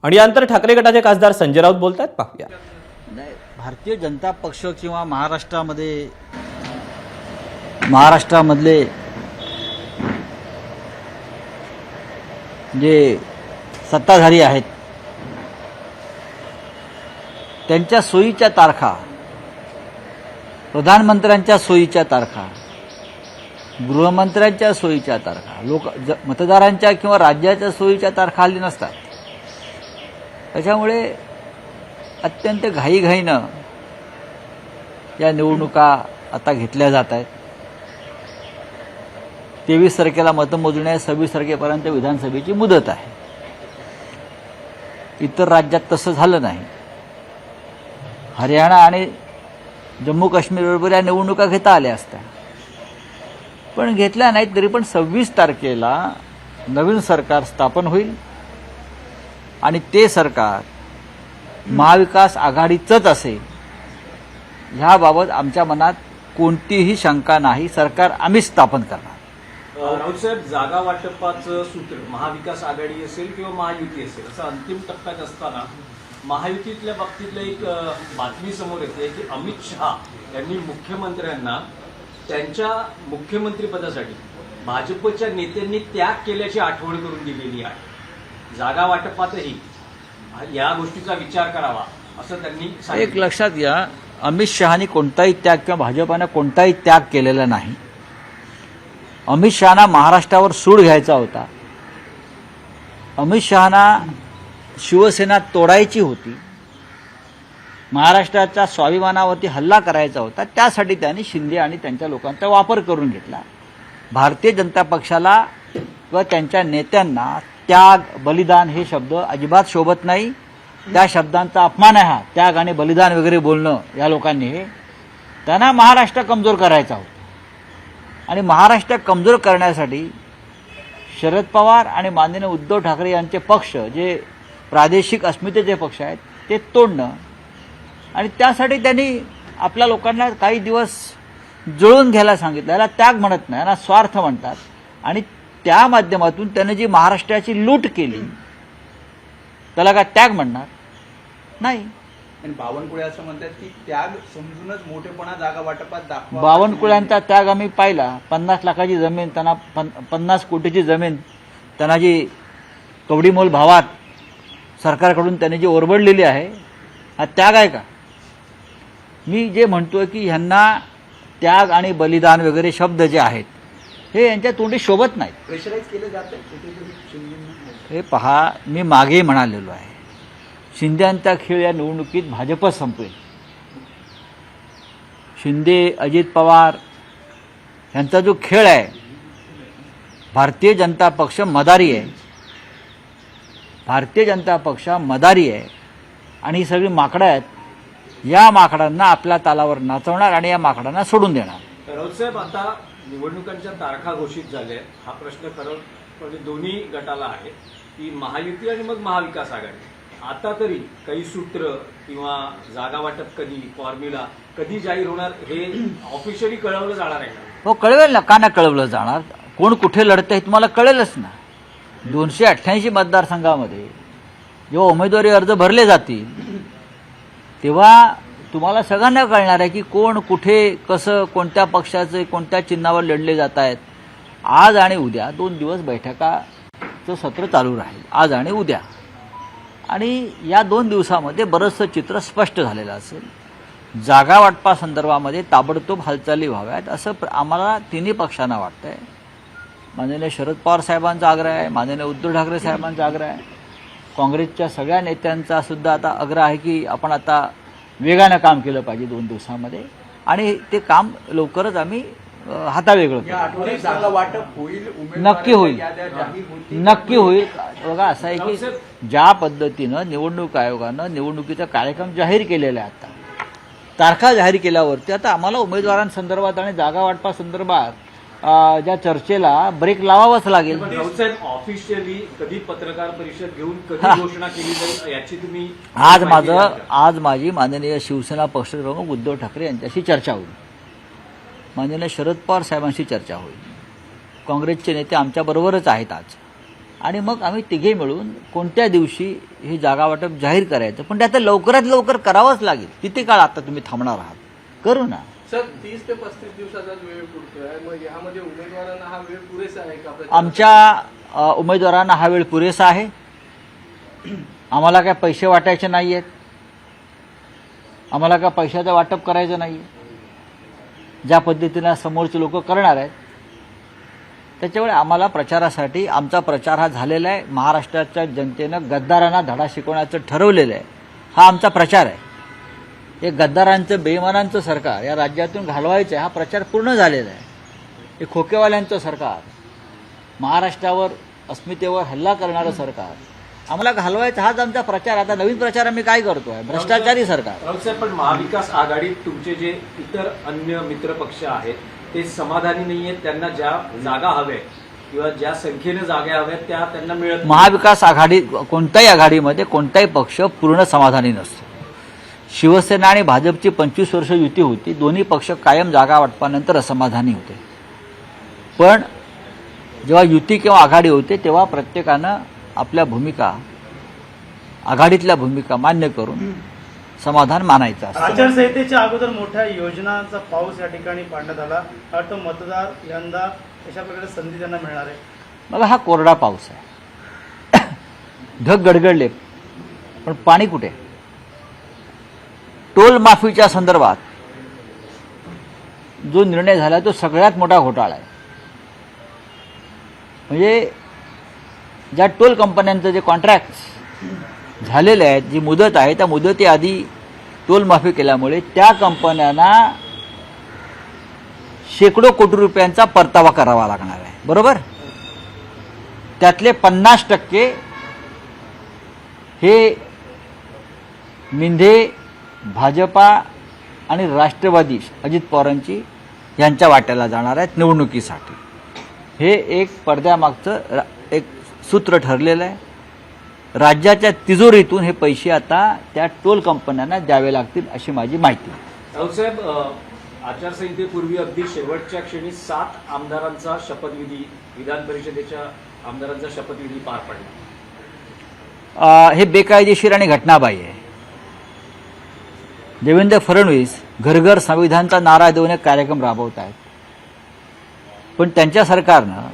आणि यानंतर ठाकरे गटाचे खासदार संजय राऊत बोलतात, पाहूया. नाही, भारतीय जनता पक्ष किंवा महाराष्ट्रामधले जे सत्ताधारी आहेत त्यांच्या सोयीच्या तारखा, प्रधानमंत्र्यांच्या सोयीच्या तारखा, गृहमंत्र्यांच्या सोयीच्या तारखा, मतदारांच्या किंवा राज्याच्या सोयीच्या तारखा हल्ली नसतात. त्याच्यामुळे अत्यंत घाईघाईनं या निवडणुका आता घेतल्या जात आहेत. 23 तारखेला मतमोजणी आहे, 26 तारखेपर्यंत विधानसभेची मुदत आहे. इतर राज्यात तसं झालं नाही. हरियाणा आणि जम्मू काश्मीरबरोबर या निवडणुका घेता आल्या असत्या, पण घेतल्या नाहीत. तरी पण 26 तारखेला नवीन सरकार स्थापन होईल आणि ते सरकार महाविकास आघाडीचंच असेल, ह्याबाबत आमच्या मनात कोणतीही शंका नाही. सरकार आम्हीच स्थापन करणार. राऊतसाहेब, जागा वाटपाचं सूत्र महाविकास आघाडी असेल किंवा महायुती असेल, असं अंतिम टप्प्यात असताना महायुतीतल्या बाबतीतलं एक बातमी समोर येते की अमित शहा यांनी मुख्यमंत्र्यांना त्यांच्या मुख्यमंत्रीपदासाठी भाजपच्या नेत्यांनी त्याग केल्याची आठवण करून दिलेली आहे. जागा वाटपातही या गोष्टीचा विचार करावा असं त्यांनी सांगितलं. एक लक्षात घ्या, अमित शहानी कोणताही त्याग किंवा भाजपानं कोणताही त्याग केलेला नाही. अमित शहाना महाराष्ट्रावर सूड घ्यायचा होता. अमित शहाना शिवसेना तोडायची होती. महाराष्ट्राच्या स्वाभिमानावरती हल्ला करायचा होता. त्यासाठी त्यांनी शिंदे आणि त्यांच्या लोकांचा वापर करून घेतला. भारतीय जनता पक्षाला व त्यांच्या नेत्यांना त्याग, बलिदान हे शब्द अजिबात शोभत नाही. त्या शब्दांचा अपमान आहे हा. त्याग आणि बलिदान वगैरे बोलणं या लोकांनी, त्यांना महाराष्ट्र कमजोर करायचा होता. आणि महाराष्ट्र कमजोर करण्यासाठी शरद पवार आणि माननीय उद्धव ठाकरे यांचे पक्ष, जे प्रादेशिक अस्मितेचे पक्ष आहेत, ते तोडणं, आणि त्यासाठी त्यांनी आपल्या लोकांना काही दिवस जुळवून घ्यायला सांगितलं. याला त्याग म्हणत नाही, याला स्वार्थ म्हणतात. आणि त्या माध्यमातून त्याने जी महाराष्ट्राची लूट केली त्याला काय त्याग म्हणणार नाही. आणि बावनकुळे असं म्हणतात की त्याग समजूनच मोठेपणा जागा वाटपात दाखवा. बावनकुळ्यांचा त्याग आम्ही पाहिला. 50 लाखाची जमीन त्यांना, 50 कोटीची जमीन त्यांना जी कवडीमोल भावात सरकारकडून त्यांनी जी ओरबडलेली आहे, हा त्याग आहे का? मी जे म्हणतोय की ह्यांना त्याग आणि बलिदान वगैरे शब्द जे आहेत हे यांच्या तोंडी शोभत नाहीत. प्रेशराईज केले जाते कुठेतरी शिंदेंना. हे पहा, मी मागे म्हणालेलो आहे, शिंदेंचा खेळ या निवडणुकीत भाजपच संपवेल. शिंदे, अजित पवार यांचा जो खेळ आहे, भारतीय जनता पक्ष मदारी आहे. भारतीय जनता पक्ष मदारी आहे आणि ही सगळी माकडं आहेत. या माकडांना आपल्या तालावर नाचवणार आणि या माकडांना सोडून देणार. राऊतसाहेब, आता निवडणुकांच्या तारखा घोषित झाल्या. हा प्रश्न खरं म्हणजे दोन्ही गटाला आहे की महायुती आणि मग महाविकास आघाडी. आता तरी काही सूत्र किंवा जागा वाटप कधी, फॉर्म्युला कधी जाहीर होणार हे ऑफिशियली कळवलं जाणार आहे का? हो, कळवेल ना. का नाही कळवलं जाणार? कोण कुठे लढतं हे तुम्हाला कळेलच ना. 288 मतदारसंघामध्ये जेव्हा उमेदवारी अर्ज भरले जातील तेव्हा तुम्हाला सगळ्यांना कळणार आहे की कोण कुठे, कसं, कोणत्या पक्षाचे, कोणत्या चिन्हावर लढले जात आहेत. आज आणि उद्या 2 दिवस बैठकाचं सत्र चालू राहील, आज आणि उद्या. आणि या 2 दिवसामध्ये बरंचसं चित्र स्पष्ट झालेलं असेल. जागा वाटपासंदर्भामध्ये ताबडतोब हालचाली व्हाव्यात असं आम्हाला तिन्ही पक्षांना वाटतंय. माननीय शरद पवार साहेबांचा आग्रह आहे, माननीय उद्धव ठाकरे साहेबांचा आग्रह आहे, काँग्रेसच्या सगळ्या नेत्यांचा सुद्धा आता आग्रह आहे की आपण आता वेगानं काम केलं पाहिजे 2 दिवसामध्ये. आणि ते काम लवकरच आम्ही हातावेगळं या आठवड्यात जागा वाटप होईल. नक्की होईल, याद्या जाहीर होतील. नक्की होईल. बघा, असं आहे की ज्या पद्धतीनं निवडणूक आयोगानं निवडणुकीचा कार्यक्रम जाहीर केलेला आहे, आता तारखा जाहीर केल्यावरती आता आम्हाला उमेदवारांसंदर्भात आणि जागा वाटपासंदर्भात ज्या चर्चेला ब्रेक लावावाच लागेल. राऊतसाहेब, ऑफिशियली कधी पत्रकार परिषद घेऊन कधी घोषणा केली जाईल याची तुम्ही आज माझी माननीय शिवसेना पक्षप्रमुख उद्धव ठाकरे यांच्याशी चर्चा होईल. माननीय शरद पवार साहेबांशी चर्चा होईल. काँग्रेसचे नेते आमच्याबरोबरच आहेत आज. आणि मग आम्ही तिघे मिळून कोणत्या दिवशी हे जागा वाटप जाहीर करायचं, पण ते आता लवकरात लवकर करावंच लागेल. किती काळ आता तुम्ही थांबणार आहात? करू ना. सर 30 ते 35 दिवसाचा वेळ पुरतोय, मग यामध्ये उमेदवारांना हा वेळ पुरेसा आहे का? आमच्या उमेदवारांना हा वेळ पुरेसा आहे. आम्हाला काय पैसे वाटायचे नाही आहेत, आम्हाला काय पैशाचं वाटप करायचं नाही. ज्या पद्धतीनं समोरचे लोक करणार आहेत त्याच्यामुळे आम्हाला प्रचारासाठी आमचा प्रचार हा झालेला आहे. महाराष्ट्राच्या जनतेनं गद्दारांना धडा शिकवण्याचं ठरवलेलं आहे. हा आमचा प्रचार आहे. हे गद्दारांचं बेईमानांचं सरकार या राज्यातून घालवायचं आहे, हा प्रचार पूर्ण झालेला आहे. हे खोकेवाल्यांचं सरकार, महाराष्ट्रावर अस्मितेवर हल्ला करणारं सरकार आम्हाला घालवायचं, हाच आमचा प्रचार. आता नवीन प्रचार आम्ही काय करतोय? भ्रष्टाचारी सरकार. राऊत साहेब, पण महाविकास आघाडीत तुमचे जे इतर अन्य मित्र पक्ष आहेत ते समाधानी नाहीयेत. त्यांना ज्या जागा हव्या किंवा ज्या संख्येने जागा हव्यात त्या त्यांना मिळत नाही. महाविकास आघाडी, कोणत्याही आघाडीमध्ये कोणताही पक्ष पूर्ण समाधानी नसतो. शिवसेना आणि भाजपची 25 वर्ष युती होती. दोन्ही पक्ष कायम जागा वाटपानंतर असमाधानी होते. पण जेव्हा युती किंवा आघाडी होते तेव्हा प्रत्येकानं आपल्या भूमिका, आघाडीतल्या भूमिका मान्य करून समाधान मानायचं असतं. आचारसंहितेच्या अगोदर मोठ्या योजनांचा पाऊस या ठिकाणी पाडण्यात आला. वाटतं मतदार यंदा अशा प्रकारे संधी त्यांना मिळणार आहे. मला हा कोरडा पाऊस आहे. ढग गडगडले पण पाणी कुठे? टोल माफीच्या संदर्भात जो निर्णय झाला तो सगळ्यात मोठा घोटाळा आहे. म्हणजे ज्या टोल कंपन्यांचं जे कॉन्ट्रॅक्ट झालेले आहेत, जी मुदत आहे त्या मुदतीआधी टोल माफी केल्यामुळे त्या कंपन्यांना शेकडो कोटी रुपयांचा परतावा करावा लागणार आहे. बरोबर? त्यातले 50% हे मिंधे, भाजपा आणि राष्ट्रवादी अजित पवारांची यांच्या वाट्याला जाणार आहेत निवडणुकीसाठी. हे एक पडद्यामागचं एक सूत्र ठरलेलं आहे. राज्याच्या तिजोरीतून हे पैसे आता त्या टोल कंपन्यांना द्यावे लागतील अशी माझी माहिती आहे. राऊत साहेब, आचारसंहितेपूर्वी अगदी शेवटच्या क्षणी 7 आमदारांचा शपथविधी, विधान परिषदेच्या आमदारांचा शपथविधी पार पडला. हे बेकायदेशीर आणि घटनाबाह्य आहे. देवेंद्र फडणवीस घर संविधानचा नारा देऊन एक कार्यक्रम राबवत आहेत. पण त्यांच्या सरकारनं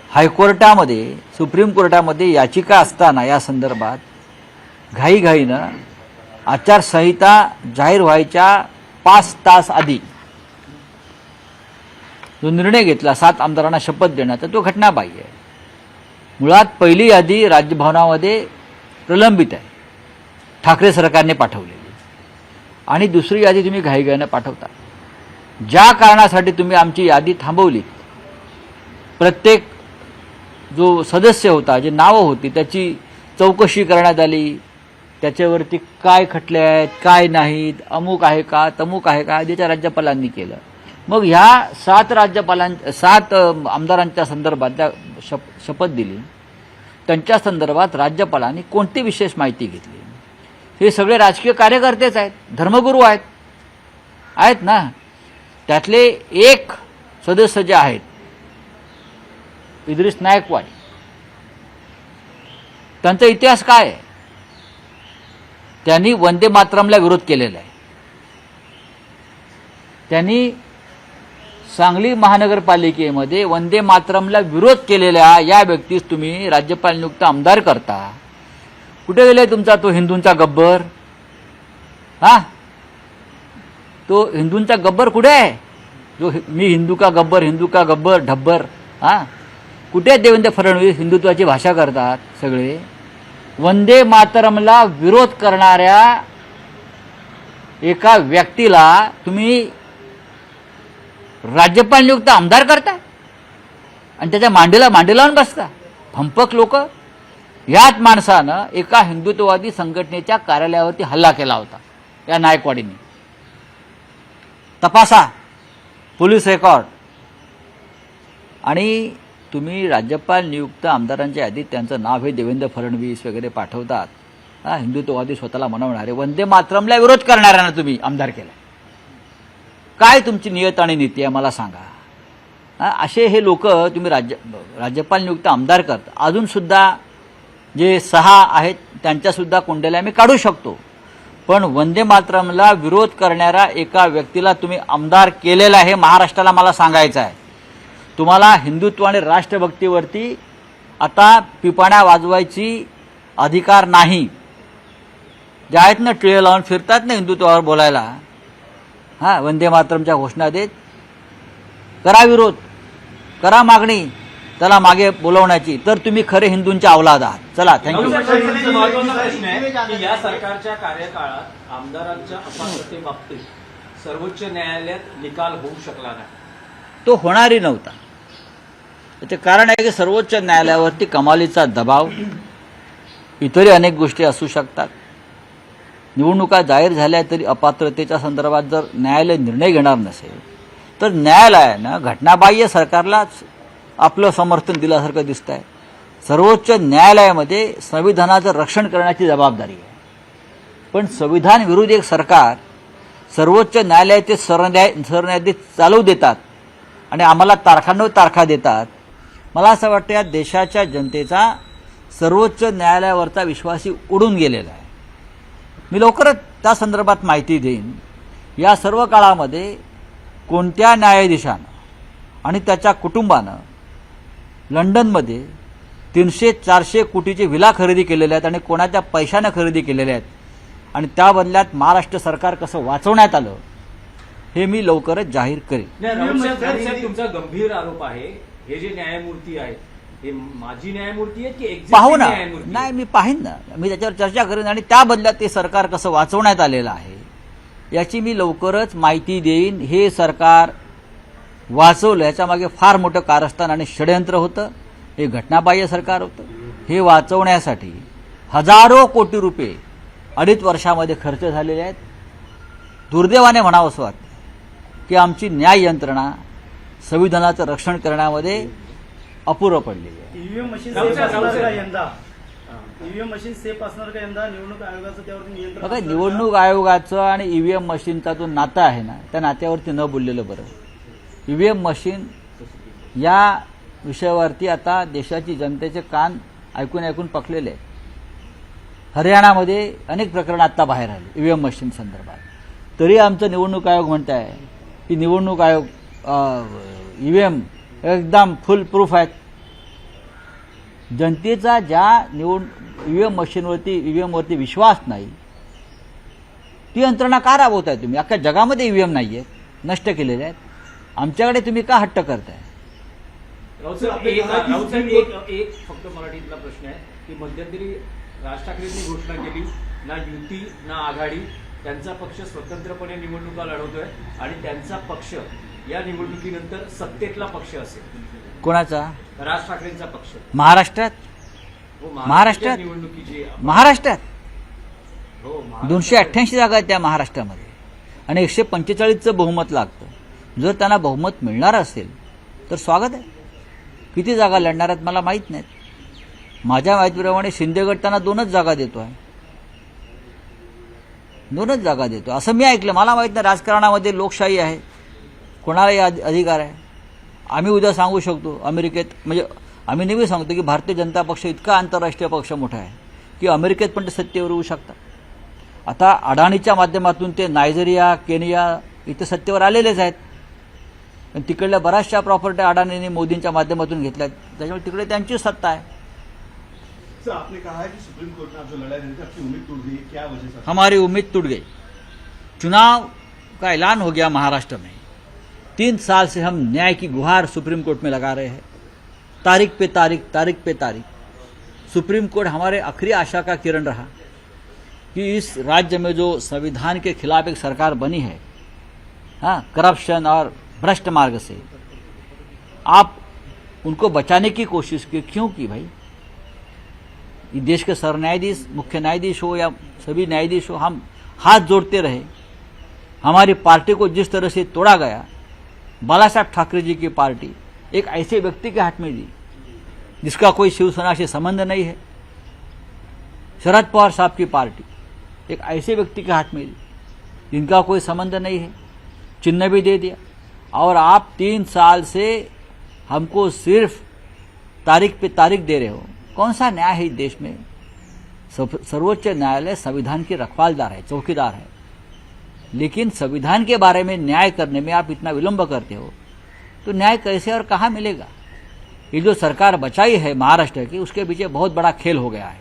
हायकोर्टामध्ये, सुप्रीम कोर्टामध्ये याचिका असताना या संदर्भात घाईघाईनं आचारसंहिता जाहीर व्हायच्या 5 तास आधी जो निर्णय घेतला 7 आमदारांना शपथ देण्याचा, तो घटनाबाह्य आहे. मुळात पहिली यादी राजभवनामध्ये प्रलंबित आहे, ठाकरे सरकारने पाठवलेली, आणि दुसरी यादी तुम्ही घाईघाईनं पाठवता. ज्या कारणासाठी तुम्ही आमची यादी थांबवली, प्रत्येक जो सदस्य होता, जे नावं होती त्याची चौकशी करण्यात आली, त्याच्यावरती काय खटले आहेत काय नाहीत, अमुक आहे का तमुक आहे का, आधीच्या राज्यपालांनी केलं. मग ह्या 7 आमदारांच्या संदर्भात त्या शपथ दिली, त्यांच्या संदर्भात राज्यपालांनी कोणती विशेष माहिती घेतली? हे सगळे राजकीय कार्यकर्तेच आहेत, धर्मगुरू आहेत ना. त्यातले एक सदस्य जे आहेत इद्रिस नायकवाड, त्यांचा इतिहास काय आहे? त्यांनी वंदे मातरमला विरोध केलेला आहे. त्यांनी सांगली महानगरपालिकेमध्ये वंदे मातरमला विरोध केलेल्या या व्यक्तीस तुम्ही राज्यपाल नियुक्त आमदार करता. कुठे गेलाय तुमचा तो हिंदूंचा गब्बर? हा, तो हिंदूंचा गब्बर कुठे आहे? जो मी हिंदू का गब्बर ढब्बर. हा, कुठे आहेत देवेंद्र फडणवीस? हिंदुत्वाची भाषा करतात सगळे. वंदे मातरमला विरोध करणाऱ्या एका व्यक्तीला तुम्ही राज्यपाल नियुक्त आमदार करता आणि त्याच्या मांडीला लावून बसता. फंपक लोक. याच माणसानं एका हिंदुत्ववादी संघटनेच्या कार्यालयावरती हल्ला केला होता या नायकवाडींनी. तपासा पोलीस रेकॉर्ड. आणि तुम्ही राज्यपाल नियुक्त आमदारांच्या यादीत त्यांचं नाव हे देवेंद्र फडणवीस वगैरे पाठवतात. हा, हिंदुत्ववादी स्वतःला म्हणवणारे वंदे मातरमला विरोध करणाऱ्यांना तुम्ही आमदार केला. काय तुमची नियत आणि नीती आहे मला सांगा. असे हे लोक तुम्ही राज्यपाल नियुक्त आमदार करता. अजूनसुद्धा जे 6 आहेत त्यांच्यासुद्धा कुंडल्या मी काढू शकतो, पण वंदे मातरमला विरोध करणाऱ्या एका व्यक्तीला तुम्ही आमदार केलेला आहे. महाराष्ट्राला मला सांगायचं आहे, तुम्हाला हिंदुत्व आणि राष्ट्रभक्तीवरती आता पिपाण्या वाजवायची अधिकार नाही. जे आहेत ना टिळे लावून फिरतात ना हिंदुत्वावर बोलायला, वंदे मातरमच्या घोषणा देत, करा विरोध, करा मागणी त्याला मागे बोलवण्याची, तर तुम्ही खरे हिंदूंच्या अवलाद आहात. चला, थँक्यू. महत्वाचा प्रश्न आहे की या सरकारच्या कार्यकाळात आमदारांच्या अपात्रतेबाबतीत सर्वोच्च न्यायालयात निकाल होऊ शकला नाही. तो होणारही नव्हता. त्याचे कारण आहे की सर्वोच्च न्यायालयावरती कमालीचा दबाव, इतरही अनेक गोष्टी असू शकतात. निवडणुका जाहीर झाल्या तरी अपात्रतेच्या संदर्भात जर न्यायालय निर्णय घेणार नसेल तर न्यायालयानं घटनाबाह्य सरकारलाच आपलं समर्थन दिल्यासारखं दिसत आहे. सर्वोच्च न्यायालयामध्ये संविधानाचं रक्षण करण्याची जबाबदारी आहे, पण संविधान विरोधी एक सरकार सर्वोच्च न्यायालयाचे सरन्यायाधीश चालवू देतात आणि आम्हाला तारखांवर तारखा देतात. मला असं वाटतं या देशाच्या जनतेचा सर्वोच्च न्यायालयावरचा विश्वासही उडून गेलेला आहे. मी लवकरच त्या संदर्भात माहिती देईन. या सर्व काळामध्ये कोणत्या न्यायाधीशानं आणि त्याच्या कुटुंबानं लंडनमध्ये 300-400 कोटीची विला खरेदी केलेल्या आहेत आणि कोणाच्या पैशानं खरेदी केलेल्या आहेत, आणि त्या बदल्यात महाराष्ट्र सरकार कसं वाचवण्यात आलं हे मी लवकरच जाहीर करेन. राऊत साहेब, तुमचा गंभीर आरोप आहे, हे जे न्यायमूर्ती आहेत हे माजी न्यायमूर्ती आहेत की पाहू एक्झिस्टिंग ना, न्यायमूर्ती? नाही मी पाहीन ना, मी त्याच्यावर चर्चा करेन आणि त्या बदल्यात ते सरकार कसं वाचवण्यात आलेलं आहे याची मी लवकरच माहिती देईन. हे सरकार वाचवलं याच्यामागे फार मोठं कारस्थान आणि षडयंत्र होतं. हे घटनाबाह्य सरकार होतं. हे वाचवण्यासाठी हजारो कोटी रुपये 2.5 वर्षामध्ये खर्च झालेले आहेत. दुर्दैवाने म्हणावं असं वाटतं की आमची न्याय यंत्रणा संविधानाचं रक्षण करण्यामध्ये अपुरं पडलेली आहे. ईव्हीएम मशीन सेफ असणार का यंदा? ईव्हीएम मशीन सेफ असणार का यंदा? निवडणूक आयोगाचं त्यावरती नियंत्रण बघा, असणार का? निवडणूक आयोगाचं आणि ईव्हीएम मशीनचा जो नाता आहे ना, त्या नात्यावरती न बोललेलं बरं. ईव्हीएम मशीन या विषयावरती आता देशाची जनतेचे कान ऐकून पकलेले आहेत. हरियाणामध्ये अनेक प्रकरणं आत्ता बाहेर आली ईव्हीएम मशीन संदर्भात. तरी आमचं निवडणूक आयोग म्हणत आहे की निवडणूक आयोग ईव्हीएम एकदम फुल प्रूफ आहेत. जनतेचा ज्या ईव्हीएमवरती विश्वास नाही, ती यंत्रणा का राबवताय तुम्ही? अख्ख्या जगामध्ये ईव्हीएम नाही आहेत, नष्ट केलेले आहेत. आमच्याकडे तुम्ही का हट्ट करताय? राऊत साहेब, एक फक्त मराठीतला प्रश्न आहे की मध्यंतरी राज ठाकरेंनी घोषणा केली, ना युती ना आघाडी, त्यांचा पक्ष स्वतंत्रपणे निवडणुका लढवतोय आणि त्यांचा पक्ष या निवडणुकीनंतर सत्तेतला पक्ष असेल. कोणाचा? राज ठाकरेंचा पक्ष. महाराष्ट्रात? हो, महाराष्ट्रात? निवडणुकीची महाराष्ट्रात हो 288 जागा आहेत त्या महाराष्ट्रामध्ये आणि 145चं बहुमत लागतं. जर त्यांना बहुमत मिळणार असेल तर स्वागत आहे. किती जागा लढणार आहेत मला माहीत नाहीत. माझ्या माहितीप्रमाणे शिंदे गट त्यांना 2च जागा देतो आहे. 2च जागा देतो असं मी ऐकलं. मला माहीत नाही, राजकारणामध्ये लोकशाही आहे, कोणालाही अधिकार आहे. आम्ही उद्या सांगू शकतो अमेरिकेत, म्हणजे आम्ही नेहमी सांगतो की भारतीय जनता पक्ष इतका आंतरराष्ट्रीय पक्ष मोठा आहे की अमेरिकेत पण ते सत्तेवर येऊ शकतात. आता अडाणीच्या माध्यमातून ते नायजेरिया, केनिया इथे सत्तेवर आलेलेच आहेत. पण तिकडल्या बऱ्याचशा प्रॉपर्टी अडाणीने मोदींच्या माध्यमातून घेतल्या, त्याच्यामुळे तिकडे त्यांची सत्ता आहे. सर, आपने कहा है कि सुप्रीम कोर्ट में आप जो लड़ाई लड़ी थी, आपकी उम्मीद टूट गई, क्या वजह से? हमारी उम्मीद टूट गई. चुनाव का ऐलान हो गया महाराष्ट्र में. 3 साल से हम न्याय की गुहार सुप्रीम कोर्ट में लगा रहे हैं, तारीख पे तारीख. सुप्रीम कोर्ट हमारे आखिरी आशा का किरण रहा कि इस राज्य में जो संविधान के खिलाफ एक सरकार बनी है, करप्शन और भ्रष्ट मार्ग से, आप उनको बचाने की कोशिश की. क्यों की भाई? ये देश के सरन्यायाधीश, मुख्य न्यायाधीश हो या सभी न्यायाधीश हो, हम हाथ जोड़ते रहे. हमारी पार्टी को जिस तरह से तोड़ा गया, बाला साहब ठाकरे जी की पार्टी एक ऐसे व्यक्ति के हाथ में दी जिसका कोई शिवसेना से संबंध नहीं है. शरद पवार साहब की पार्टी एक ऐसे व्यक्ति के हाथ में दी जिनका कोई संबंध नहीं है, चिन्ह भी दे दिया. और आप 3 साल से हमको सिर्फ तारीख पे तारीख दे रहे हो। कौन सा न्याय है इस देश में? सर्वोच्च न्यायालय संविधान की रखवालदार है, चौकीदार है, लेकिन संविधान के बारे में न्याय करने में आप इतना विलंब करते हो तो न्याय कैसे और कहाँ मिलेगा? ये जो सरकार बचाई है महाराष्ट्र की, उसके पीछे बहुत बड़ा खेल हो गया है,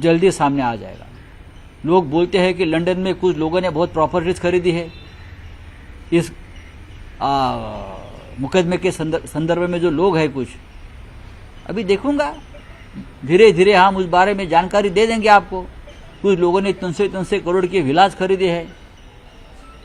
जल्दी सामने आ जाएगा। लोग बोलते हैं कि लंदन में कुछ लोगों ने बहुत प्रॉपर्टीज खरीदी है। इस मुकदमे के संदर्भ में जो लोग हैं कुछ, अभी देखूंगा, धीरे धीरे हम उस बारे में जानकारी दे देंगे आपको। कुछ लोगों ने 300 करोड़ की विलास खरीदे हैं।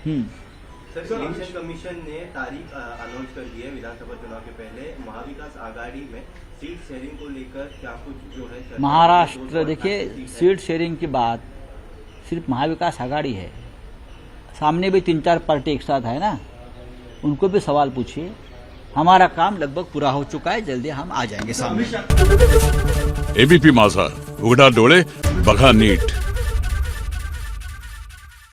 सर, इलेक्शन कमीशन ने तारीख अनाउंस कर दी है विधानसभा चुनाव के पहले। महाविकास आघाड़ी में सीट शेयरिंग को लेकर क्या कुछ जो है महाराष्ट्र, देखिए, सीट शेयरिंग की बात सिर्फ महाविकास आघाड़ी है, सामने भी 3-4 पार्टी एक साथ है ना, उनको भी सवाल पूछिए। हमारा काम लगभग पूरा हो चुका है, जल्दी हम आ जाएंगे सामने। एबीपी माझा, उघडा डोळे बघा नीट।